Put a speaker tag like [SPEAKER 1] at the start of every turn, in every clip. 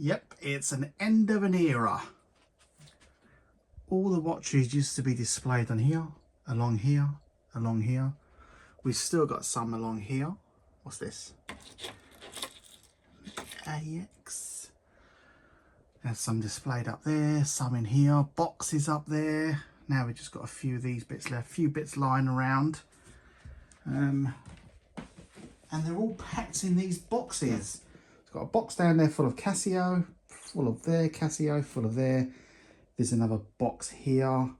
[SPEAKER 1] Yep, it's an end of an era. All the watches used to be displayed on here, along here, along here. We've still got some along here. What's this? AX. There's some displayed up there, some in here, boxes up there. Now we've just got a few of these bits left, a few bits lying around. And they're all packed in these boxes. It's got a box down there full of Casio, full of there, Casio, full of there. There's another box here.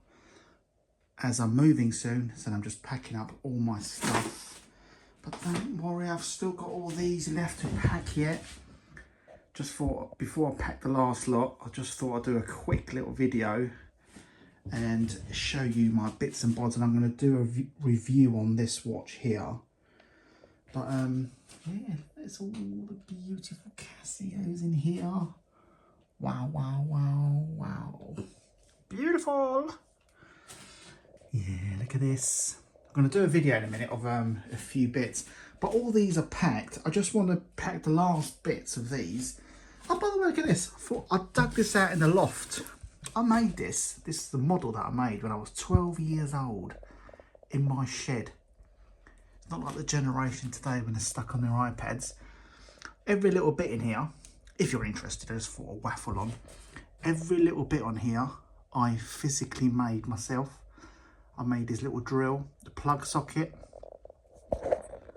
[SPEAKER 1] As I'm moving soon, so I'm just packing up all my stuff. But don't worry, I've still got all these left to pack yet. Just thought, before I pack the last lot, I just thought I'd do a quick little video and show you my bits and bobs, and I'm going to do a review on this watch here. But yeah, there's all the beautiful Casios in here. Wow, wow, wow, wow. Beautiful. Yeah, look at this. I'm going to do a video in a minute of a few bits, but all these are packed. I just want to pack the last bits of these. Oh, by the way, look at this. I dug this out in the loft. I made this. This is the model that I made when I was 12 years old in my shed. It's not like the generation today when they're stuck on their iPads. Every little bit in here, if you're interested, I just thought I'd waffle on. Every little bit on here, I physically made myself. I made this little drill, the plug socket.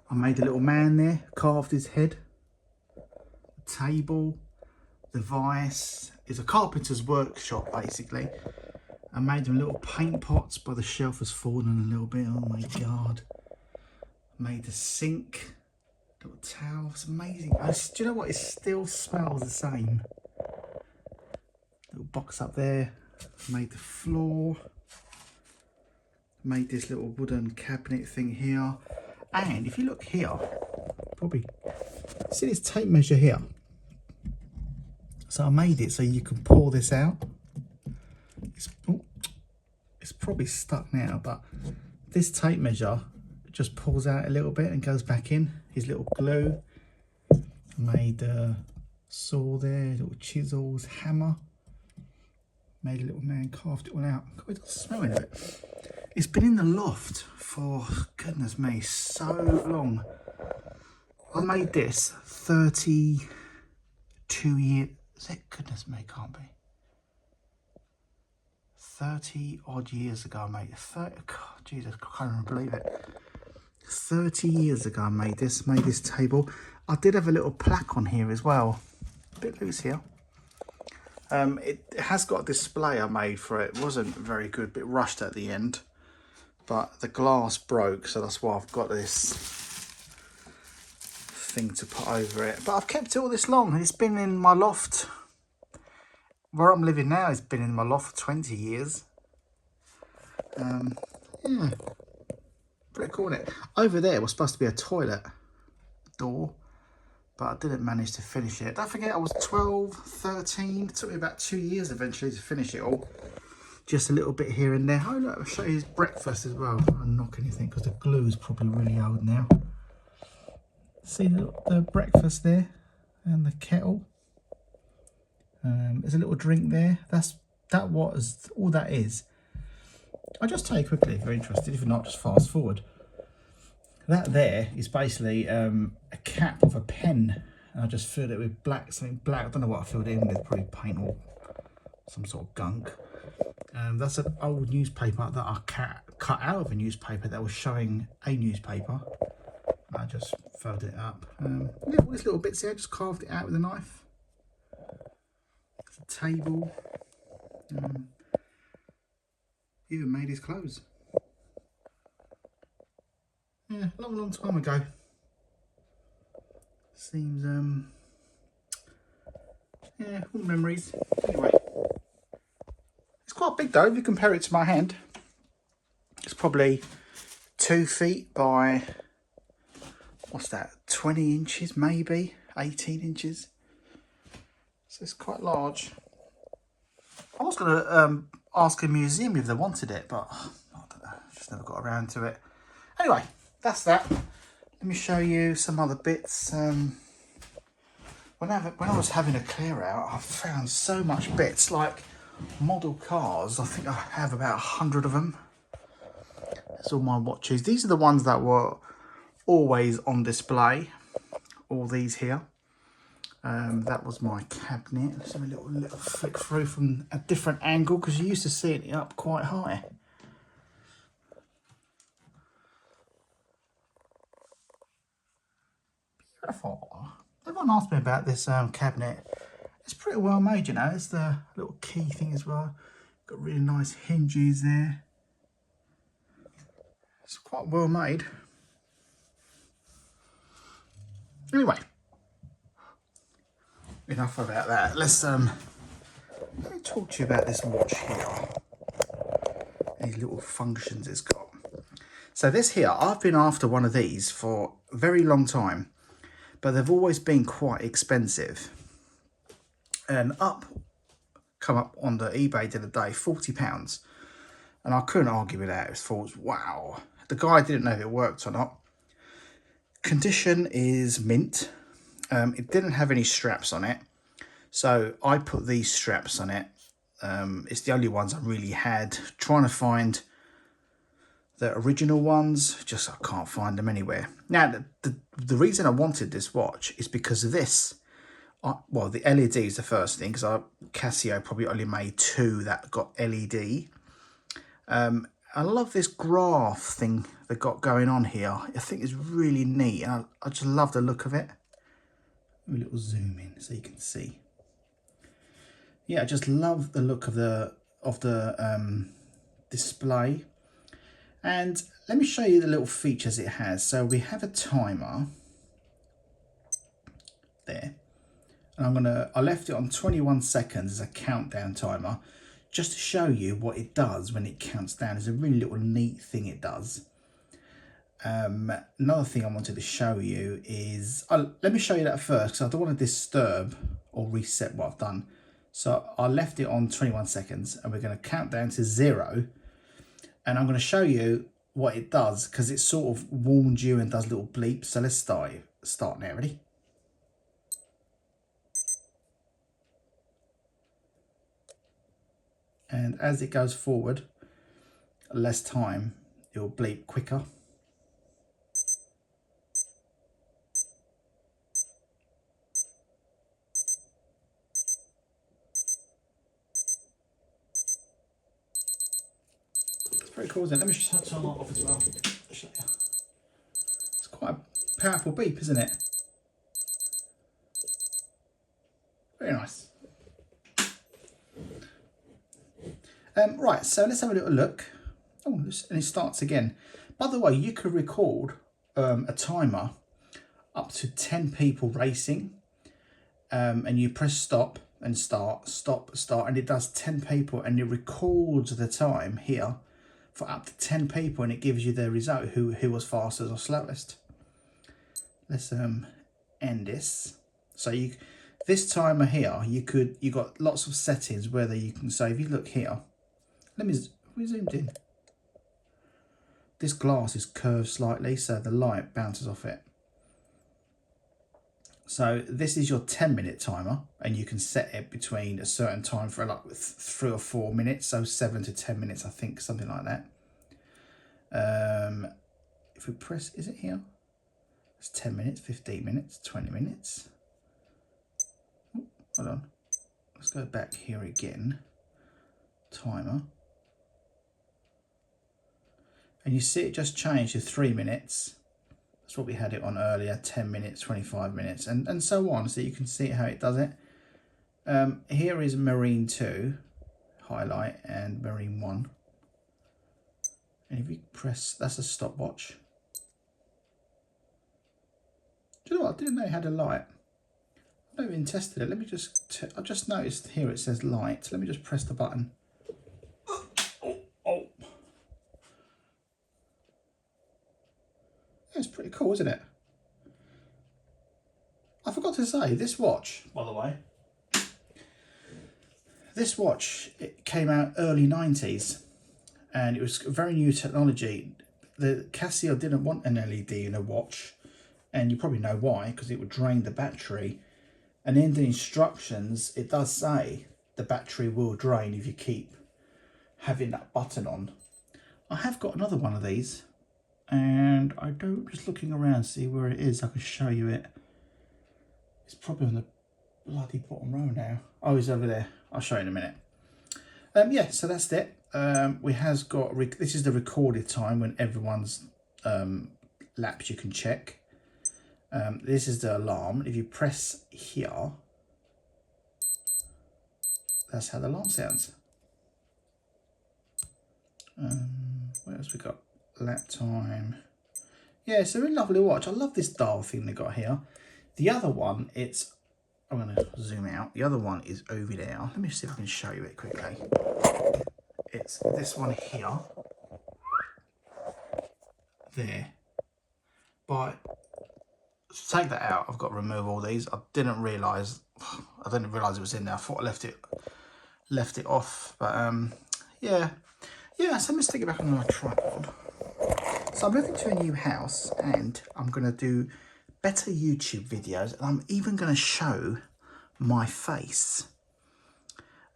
[SPEAKER 1] I made a little man there, carved his head. The table, the vise. It's a carpenter's workshop, basically. I made them little paint pots, but the shelf has fallen a little bit. Oh my God. Made the sink, little towel. It's amazing. Do you know what? It still smells the same. Little box up there. Made the floor. Made this little wooden cabinet thing here. And if you look here, probably see this tape measure here. So I made it so you can pour this out. It's probably stuck now, but this tape measure just pulls out a little bit and goes back in. His little glue. Made a saw there, little chisels, hammer. Made a little man, carved it all out. God, it doesn't smell any of it. It's been in the loft for, goodness me, so long. I made this 32 years. Is it? Goodness me, can't be. 30 odd years ago I made it. 30, God, Jesus, I can't even believe it. 30 years ago I made this table. I did have a little plaque on here as well. A bit loose here. It has got a display I made for it. It wasn't very good, a bit rushed at the end. But the glass broke, so that's why I've got this thing to put over it. But I've kept it all this long. It's been in my loft. Where I'm living now, it's been in my loft for 20 years. Yeah, pretty cool, isn't it? Over there was supposed to be a toilet door, but I didn't manage to finish it. Don't forget, I was 12, 13. It took me about 2 years eventually to finish it all. Just a little bit here and there. Oh look, I'll show you his breakfast as well. I don't knock anything because the glue is probably really old now. See the breakfast there and the kettle. There's a little drink there. That was all that is. I'll just tell you quickly if you're interested. If not, just fast forward. That there is basically a cap of a pen. And I just filled it with something black. I don't know what I filled it in with. Probably paint or some sort of gunk. That's an old newspaper that I cut out of a newspaper that was showing a newspaper. I just filled it up. Yeah, all these little bits here, I just carved it out with a knife. It's a table. Even made his clothes. Yeah, long time ago. Seems, yeah, all memories. Anyway. It's quite big though, if you compare it to my hand. It's probably 2 feet by, what's that, 20 inches maybe, 18 inches. So it's quite large. I was going to ask a museum if they wanted it, but I don't know, just never got around to it. Anyway, that's that. Let me show you some other bits. when I was having a clear out, I found so much bits, like model cars. I think I have about 100 of them. That's all my watches. These are the ones that were always on display. All these here. That was my cabinet. Let's have a little flick through from a different angle, because you used to see it up quite high. Beautiful. Everyone asked me about this cabinet. It's pretty well made, you know. It's the little key thing as well. Got really nice hinges there. It's quite well made. Anyway, enough about that. Let me talk to you about this watch here. These little functions it's got. So this here, I've been after one of these for a very long time, but they've always been quite expensive. And come up on the eBay the other day, £40. And I couldn't argue with that. It was wow. The guy didn't know if it worked or not. Condition is mint. It didn't have any straps on it, so I put these straps on it. It's the only ones I really had. Trying to find the original ones, I can't find them anywhere. Now, the reason I wanted this watch is because of this. Well, the LED is the first thing, because Casio probably only made 2 that got LED. I love this graph thing they got going on here. I think it's really neat, and I just love the look of it. A little zoom in so you can see. Yeah, I just love the look of the display. And let me show you the little features it has. So we have a timer there, and I left it on 21 seconds as a countdown timer, just to show you what it does when it counts down. It's a really little neat thing it does. Another thing I wanted to show you is, let me show you that first, because I don't want to disturb or reset what I've done. So I left it on 21 seconds, and we're going to count down to 0. And I'm going to show you what it does, because it sort of warns you and does little bleeps. So let's start now. Ready? And as it goes forward, less time, it will bleep quicker. It's pretty cool, isn't it? Let me just turn that off as well. Show you. It's quite a powerful beep, isn't it? Very nice. Right, so let's have a little look. Oh, and it starts again. By the way, you could record a timer up to 10 people racing, and you press stop and start, and it does 10 people, and it records the time here for up to 10 people, and it gives you the result, who was fastest or slowest. Let's end this. So this timer here, you got lots of settings whether you can. So if you look here, we zoomed in. This glass is curved slightly, so the light bounces off it. So this is your 10-minute timer, and you can set it between a certain time for like 3 or 4 minutes, so 7 to 10 minutes, I think, something like that. If we press, is it here? It's 10 minutes, 15 minutes, 20 minutes. Oh, hold on. Let's go back here again. Timer. And you see it just changed to 3 minutes. That's what we had it on earlier, 10 minutes, 25 minutes, and so on. So you can see how it does it. Here is Marine 2, highlight, and Marine 1. And if you press, that's a stopwatch. Do you know what? I didn't know it had a light. I've never even tested it. Let me just, I just noticed here it says light. Let me just press the button. Oh. It's pretty cool, isn't it? I forgot to say, this watch, by the way, this watch, it came out early 90s, and it was very new technology. The Casio didn't want an LED in a watch, and you probably know why, because it would drain the battery. And in the instructions, it does say the battery will drain if you keep having that button on. I have got another one of these, and I don't, just looking around, see where it is. I can show you it. It's probably on the bloody bottom row now. Oh, it's over there. I'll show you in a minute. Yeah, so that's it. We has got, this is the recorded time when everyone's laps you can check. This is the alarm. If you press here, that's how the alarm sounds. What else we got? Lap time. Yeah, it's a really lovely watch. I love this dial thing they got here. The other one, it's, I'm going to zoom out. The other one is over there. Let me see if I can show you it quickly. It's this one here. There. But to take that out, I've got to remove all these. I didn't realise it was in there. I thought I left it off. But yeah, so let me stick it back on my tripod. So I'm moving to a new house, and I'm going to do better YouTube videos, and I'm even going to show my face.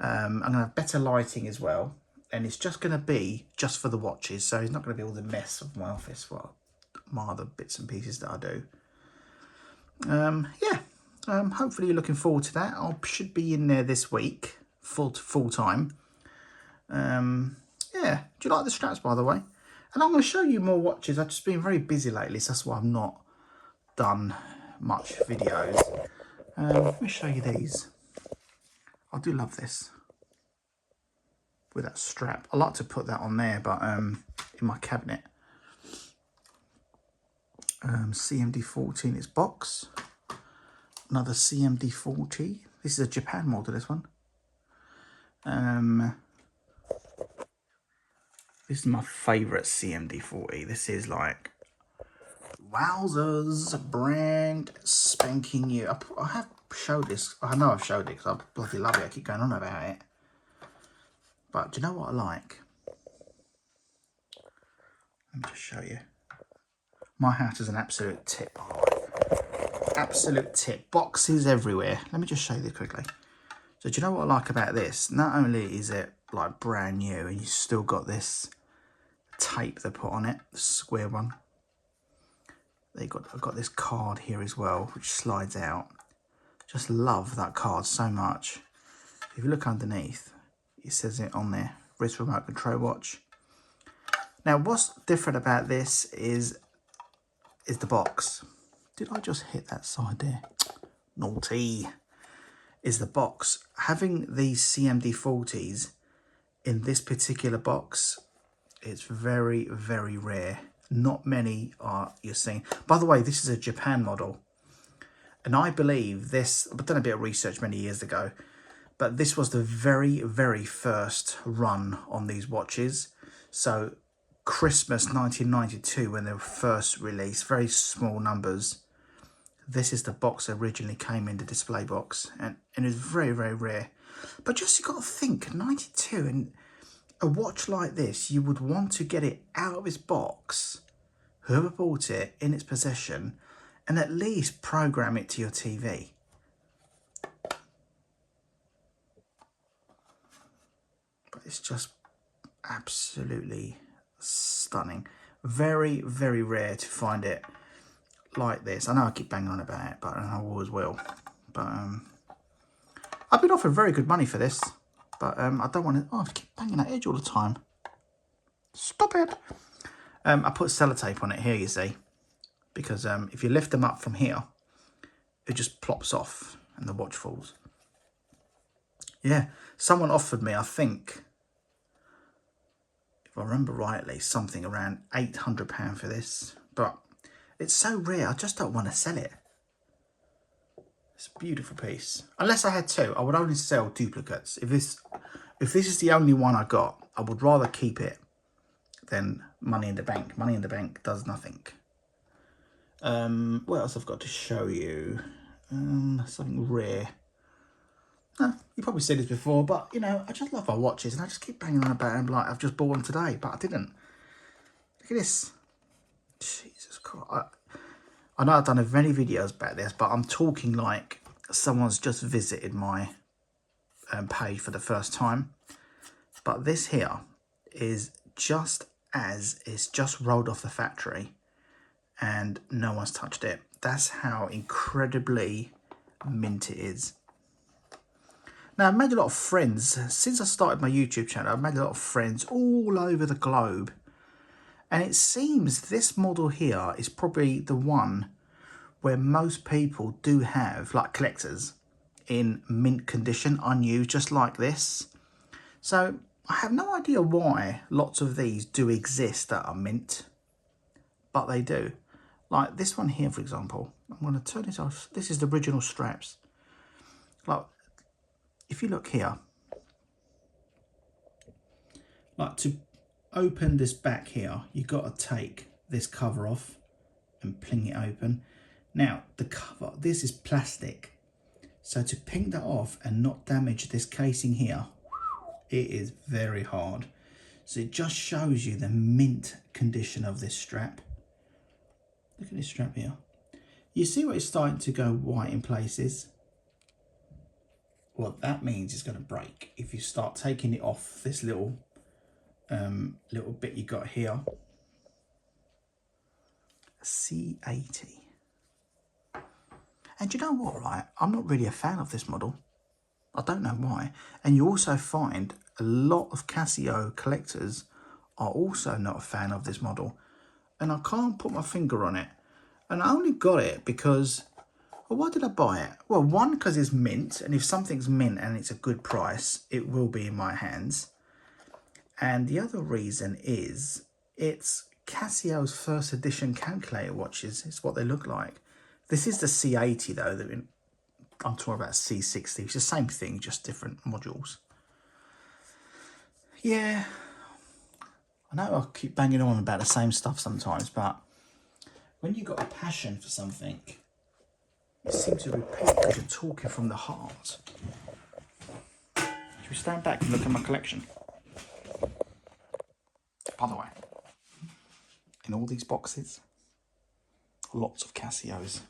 [SPEAKER 1] I'm going to have better lighting as well, and it's just going to be just for the watches, so it's not going to be all the mess of my office for my other bits and pieces that I do. Hopefully you're looking forward to that. I should be in there this week, full time. Yeah, do you like the straps, by the way? And I'm going to show you more watches. I've just been very busy lately, so that's why I've not done much videos. Let me show you these. I do love this with that strap. I like to put that on there, but in my cabinet. CMD14 is box. Another CMD40. This is a Japan model, this one. This is my favourite CMD40. This is like, wowzers, brand spanking new. I have showed this. I know I've showed it because I bloody love it. I keep going on about it. But do you know what I like? Let me just show you. My house is an absolute tip. Absolute tip. Boxes everywhere. Let me just show you this quickly. So do you know what I like about this? Not only is it like brand new, and you still got this tape they put on it, the square one. I've got this card here as well, which slides out. Just love that card so much. If you look underneath, it says it on there, wrist remote control watch. Now, what's different about this is the box. Did I just hit that side there? Naughty. Is the box. Having these CMD40s in this particular box, it's very, very rare. Not many are you're seeing. By the way, this is a Japan model. And I believe this, I've done a bit of research many years ago, but this was the very, very first run on these watches. So Christmas 1992, when they were first released, very small numbers. This is the box that originally came in, the display box, and it was very, very rare. But just, you got to think, 92, and a watch like this, you would want to get it out of its box, whoever bought it, in its possession, and at least program it to your TV. But it's just absolutely stunning. Very, very rare to find it like this. I know I keep banging on about it, but I always will. But I've been offered very good money for this, but I don't want to. Oh, I keep banging that edge all the time. Stop it. I put sellotape on it here, you see, because if you lift them up from here, it just plops off and the watch falls. Yeah, someone offered me, I think, if I remember rightly, something around £800 for this, but it's so rare, I just don't want to sell it. It's a beautiful piece. Unless I had two, I would only sell duplicates. If this is the only one I got, I would rather keep it than money in the bank. Money in the bank does nothing. What else I've got to show you? Something rare. You probably seen this before, but you know, I just love my watches, and I just keep banging on about them like I've just bought them today, but I didn't. Look at this. Jesus Christ. I know I've done many videos about this, but I'm talking like someone's just visited my page for the first time. But this here is just as it's just rolled off the factory and no one's touched it. That's how incredibly mint it is. Now, I've made a lot of friends since I started my YouTube channel. I've made a lot of friends all over the globe, and it seems this model here is probably the one where most people do have, like collectors, in mint condition, unused, just like this. So I have no idea why lots of these do exist that are mint, but they do. Like this one here, for example. I'm going to turn this off. This is the original straps. Like, if you look here, like to open this back here, you've got to take this cover off and pling it open. Now, the cover, this is plastic. So to ping that off and not damage this casing here, it is very hard. So it just shows you the mint condition of this strap. Look at this strap here. You see what it's starting to go white in places? What that means is going to break if you start taking it off this little bit you got here. C80. And you know what, right? I'm not really a fan of this model. I don't know why. And you also find a lot of Casio collectors are also not a fan of this model. And I can't put my finger on it. And I only got it because, well, why did I buy it? Well, one, because it's mint. And if something's mint and it's a good price, it will be in my hands. And the other reason is it's Casio's first edition calculator watches. It's what they look like. This is the C80 though. I'm talking about C60. It's the same thing, just different modules. Yeah, I know I keep banging on about the same stuff sometimes, but when you've got a passion for something, it seems to repeat because you're talking from the heart. Should we stand back and look at my collection? By the way, in all these boxes, lots of Casios.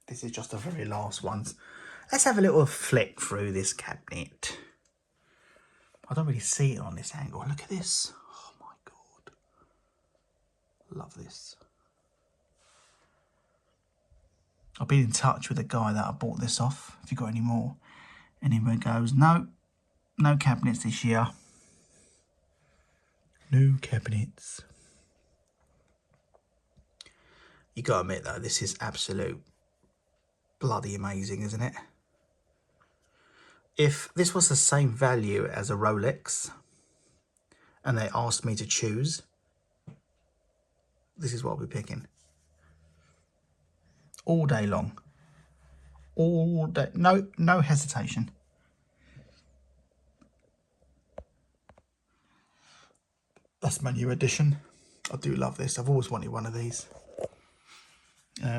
[SPEAKER 1] This is just the very last ones. Let's have a little flick through this cabinet. I don't really see it on this angle. Look at this. Oh my God. Love this. I've been in touch with the guy that I bought this off. Have you got any more? And he goes, no cabinets this year. No cabinets. You gotta admit though, this is absolute bloody amazing, isn't it? If this was the same value as a Rolex and they asked me to choose, this is what I'll be picking. All day long. All day. No hesitation. That's my new edition. I do love this. I've always wanted one of these.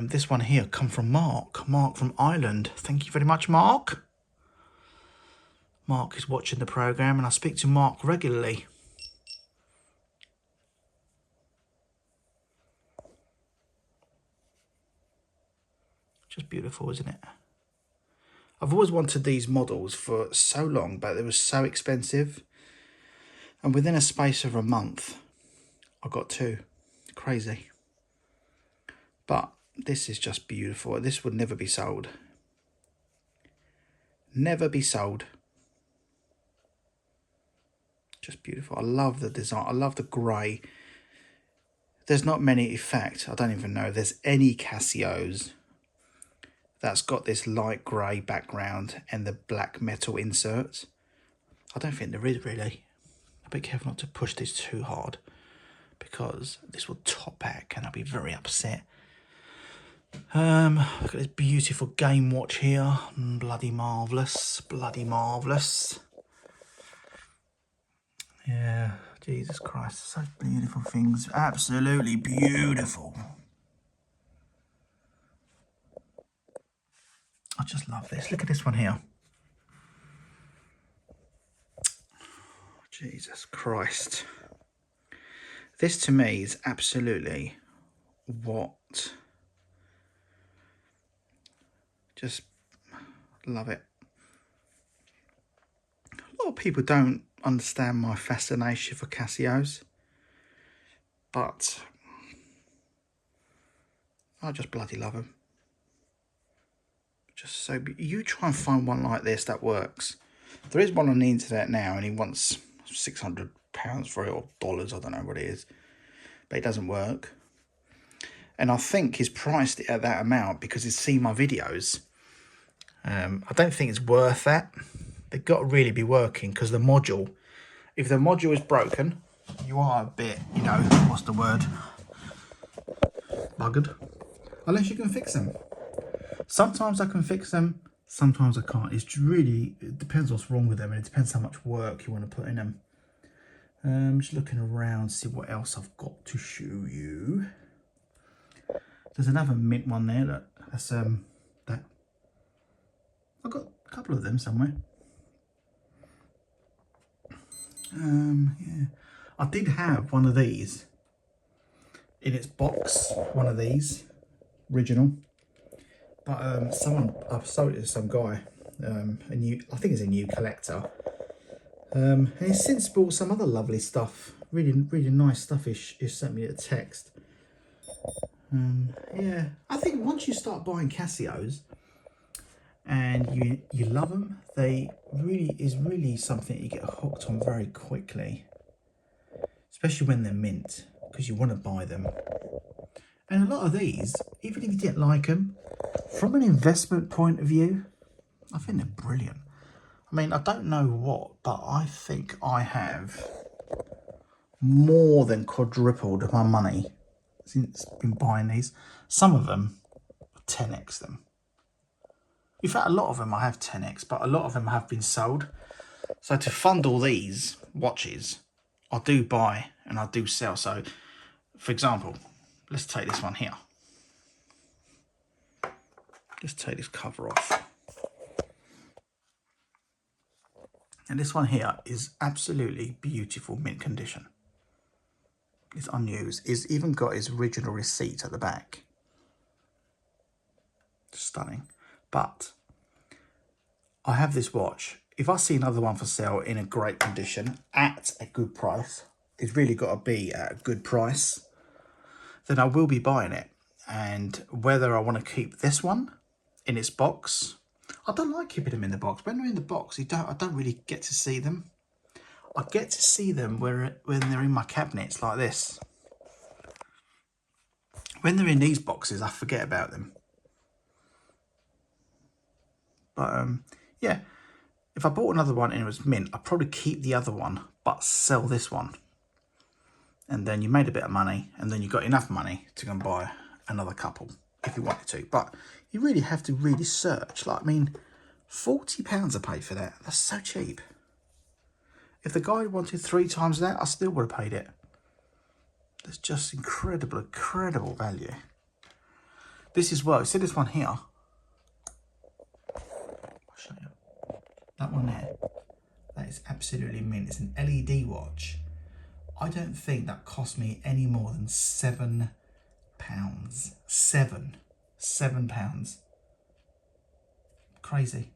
[SPEAKER 1] This one here come from Mark. Mark from Ireland. Thank you very much, Mark. Mark is watching the programme and I speak to Mark regularly. Just beautiful, isn't it? I've always wanted these models for so long, but they were so expensive. And within a space of a month, I got two. Crazy. But this is just beautiful. This would never be sold. Never be sold. Just beautiful. I love the design. I love the grey. There's not many, in fact, I don't even know if there's any Casios that's got this light grey background and the black metal inserts. I don't think there is really. I'll be careful not to push this too hard because this will top back and I'll be very upset. Look at this beautiful game watch here. Bloody marvellous. Bloody marvellous. Yeah, Jesus Christ, such beautiful things. Absolutely beautiful. I just love this. Look at this one here. Jesus Christ. This to me is absolutely what just Love it. A lot of people don't understand my fascination for Casios, but I just bloody love them. Just so, you try and find one like this that works. There is one on the internet now, and he wants £600 for it, or dollars, I don't know what it is, but it doesn't work. And I think he's priced it at that amount because he's seen my videos. I don't think it's worth that. They've got to really be working, because the module, if the module is broken, you are a bit, you know, what's the word? Buggered. Unless you can fix them. Sometimes I can fix them, sometimes I can't. It's really, it depends what's wrong with them, and it depends how much work you want to put in them. Just looking around, see what else I've got to show you. There's another mint one there. That's that. I've got a couple of them somewhere. Yeah, I did have one of these in its box. One of these, original. But I've sold it to some guy. I think it's a new collector. And he's since bought some other lovely stuff. Really, really nice stuff. He sent me a text. Yeah, I think once you start buying Casios and you love them, they really something you get hooked on very quickly, especially when they're mint, because you want to buy them. And a lot of these, even if you didn't like them, from an investment point of view, I think they're brilliant. I mean, I don't know what, but I think I have more than quadrupled my money since I've been buying these. Some of them 10x them. In fact, a lot of them I have 10x, but a lot of them have been sold. So to fund all these watches, I do buy and I do sell. So, for example, let's take this one here. Let's take this cover off. And this one here is absolutely beautiful, mint condition. It's unused. It's even got his original receipt at the back. Stunning. But I have this watch. If I see another one for sale in a great condition at a good price, it's really got to be at a good price, then I will be buying it. And whether I want to keep this one in its box, I don't like keeping them in the box. When they're in the box, I don't really get to see them. I get to see them when they're in my cabinets like this. When they're in these boxes, I forget about them. But yeah, if I bought another one and it was mint, I'd probably keep the other one, but sell this one. And then you made a bit of money, and then you got enough money to go and buy another couple if you wanted to. But you really have to really search. Like, I mean, £40 I paid for that. That's so cheap. If the guy wanted 3 times that, I still would have paid it. That's just incredible, incredible value. This is well, see this one here? I'll show you. That one there, that is absolutely mint. It's an LED watch. I don't think that cost me any more than £7. £7. Crazy.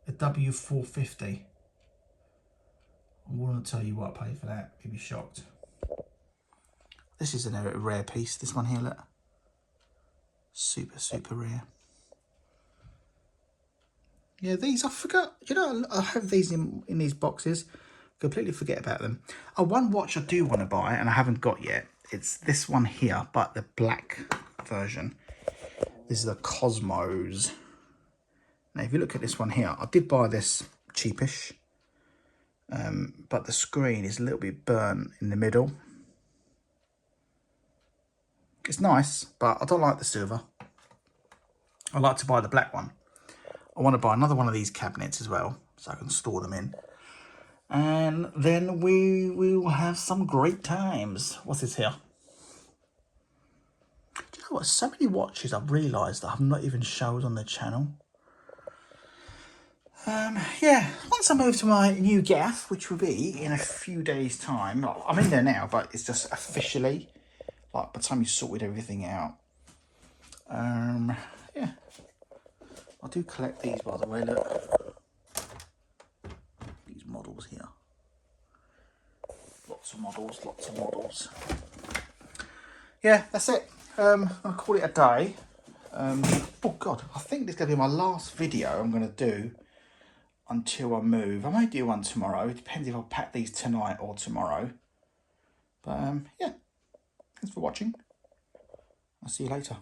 [SPEAKER 1] A W450. I wouldn't tell you what I paid for that. You'd be shocked. This is a rare piece. This one here, look. Super, super rare. Yeah, these I forgot. You know, I have these in these boxes. Completely forget about them. Oh, one watch I do want to buy and I haven't got yet. It's this one here, but the black version. This is the Cosmos. Now, if you look at this one here, I did buy this cheapish. But the screen is a little bit burnt in the middle. It's nice, but I don't like the silver. I like to buy the black one. I want to buy another one of these cabinets as well, so I can store them in. And then we will have some great times. What's this here? Do you know what? So many watches I've realised that I've not even showed on the channel. Yeah, once I move to my new gaff, which will be in a few days' time. I'm in there now, but it's just officially, like, by the time you sorted everything out. Yeah, I do collect these, by the way, look. These models here. Lots of models, lots of models. Yeah, that's it. I'm going to call it a day. Oh God, I think this is going to be my last video I'm going to do until I move. I may do one tomorrow. It depends if I pack these tonight or tomorrow. But yeah, thanks for watching. I'll see you later.